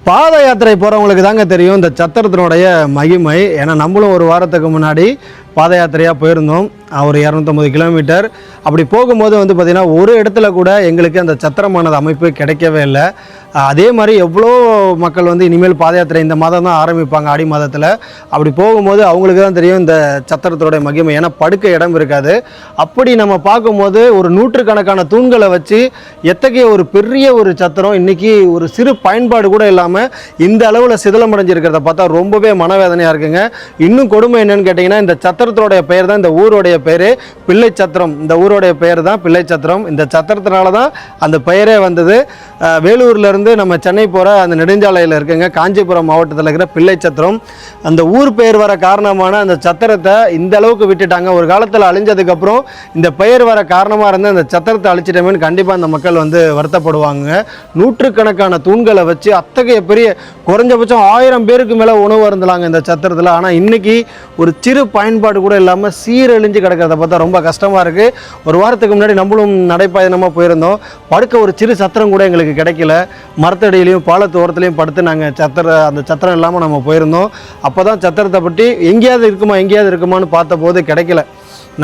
பாத யாத்திரை போகிறவங்களுக்கு தாங்க தெரியும் இந்த சத்திரத்தினுடைய மகிமை. ஏன்னா நம்மளும் ஒரு வாரத்துக்கு முன்னாடி பாத யாத்திரையாக போயிருந்தோம். ஒரு 250 கிலோமீட்டர். அப்படி போகும்போது வந்து பார்த்திங்கன்னா ஒரு இடத்துல கூட எங்களுக்கு அந்த சத்திரமானது அமைப்பு கிடைக்கவே இல்லை. அதே மாதிரி எவ்வளோ மக்கள் வந்து இனிமேல் பாத யாத்திரை இந்த மாதம் தான் ஆரம்பிப்பாங்க, ஆடி மாதத்தில். அப்படி போகும்போது அவங்களுக்கு தான் தெரியும் இந்த சத்திரத்தினுடைய மகிமை. ஏன்னா படுக்க இடம் இருக்காது. அப்படி நம்ம பார்க்கும்போது ஒரு நூற்றுக்கணக்கான தூண்களை வச்சு எத்தகைய ஒரு பெரிய ஒரு சத்திரம் இன்றைக்கி ஒரு சிறு பயன்பாடு கூட இல்லாமல் இந்த அளவில் சிதிலமடைஞ்சிருக்கிறத பார்த்தா ரொம்பவே மனவேதனையாக இருக்குங்க. இன்னும் கொடுமை என்னன்னு கேட்டிங்கன்னா, இந்த சத்திரத்தோடைய பெயர் தான், இந்த ஊருடைய பேர் பிள்ளை சத்திரம். இந்த ஊருடைய பெயர் தான் பிள்ளை சத்திரம். இந்த சத்திரத்தினால தான் அந்த பெயரே வந்தது. வேலூர்லேருந்து நம்ம சென்னை போகிற அந்த நெடுஞ்சாலையில் இருக்குங்க, காஞ்சிபுரம் மாவட்டத்தில் இருக்கிற பிள்ளை சத்திரம். அந்த ஊர் பெயர் வர காரணமான அந்த சத்திரத்தை இந்த அளவுக்கு விட்டுட்டாங்க. ஒரு காலத்தில் அழிஞ்சதுக்கப்புறம் இந்த பெயர் வர காரணமாக இருந்து அந்த சத்திரத்தை அழிச்சிட்டமேன்னு கண்டிப்பாக அந்த மக்கள் வந்து வருத்தப்படுவாங்க. நூற்றுக்கணக்கான தூண்களை வச்சு அத்தகைய பெரிய குறைஞ்சபட்சம் 1000 பேருக்கு மேலே உணவு அருந்தலாங்க இந்த சத்திரத்தில். ஆனால் இன்றைக்கி ஒரு சிறு பயன்பாடு கூட இல்லாமல் சீரழிஞ்சு கிடக்கிறத பார்த்தா ரொம்ப கஷ்டமாக இருக்குது. ஒரு வாரத்துக்கு முன்னாடி நம்மளும் நடைப்பயணமாக போயிருந்தோம். படுக்க ஒரு சிறு சத்திரம் கூட எங்களுக்கு கிடைக்கல. மரத்தடியிலையும் பாலத்து ஓரத்துலையும் படுத்து நாங்கள் அந்த சத்திரம் இல்லாமல் நம்ம போயிருந்தோம். அப்போ தான் சத்திரத்தை பற்றி எங்கேயாவது இருக்குமான்னு பார்த்தபோது கிடைக்கல.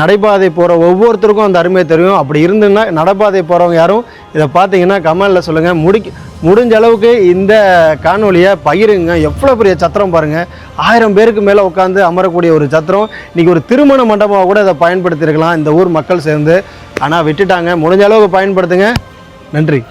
நடைபாதை போகிற ஒவ்வொருத்தருக்கும் அந்த அருமை தெரியும். அப்படி இருந்துன்னா நடைபாதை போகிறவங்க யாரும் இதை பார்த்தீங்கன்னா கமெண்டில் சொல்லுங்கள். முடிஞ்ச அளவுக்கு இந்த காணொலியை பகிருங்க. எவ்வளோ பெரிய சத்திரம் பாருங்கள். 1000 பேருக்கு மேலே உட்காந்து அமரக்கூடிய ஒரு சத்திரம். இன்றைக்கி ஒரு திருமண மண்டபமாக கூட இதை பயன்படுத்தியிருக்கலாம் இந்த ஊர் மக்கள் சேர்ந்து. ஆனால் விட்டுட்டாங்க. முடிஞ்ச அளவுக்கு பயன்படுத்துங்க. நன்றி.